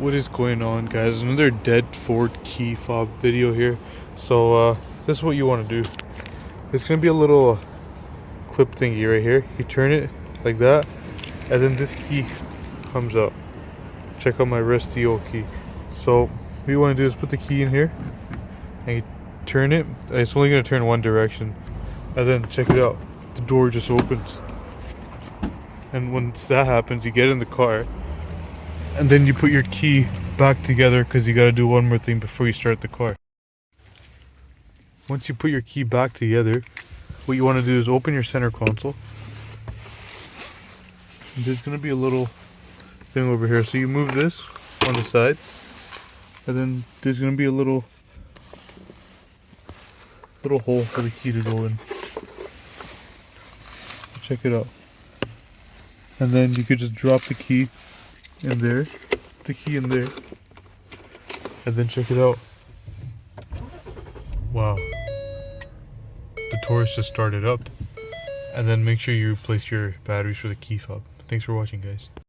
What is going on, guys? Another dead Ford key fob video here. So this is what you want to do. There's gonna be a little clip thingy right here. You turn it like that, and then this key comes up. Check out my rusty old key. So what you want to do is put the key in here and you turn it. It's only gonna turn one direction, and then check it out. The door just opens, and once that happens, you get in the car. And then you put your key back together because you got to do one more thing before you start the car. Once you put your key back together, what you want to do is open your center console. And there's going to be a little thing over here. So you move this on the side. And then there's going to be a little hole for the key to go in. Check it out. And then you could just drop the key in there, the key in there, and then check it out. Wow, the Taurus just started up. And then make sure you replace your batteries for the key fob. Thanks for watching, guys.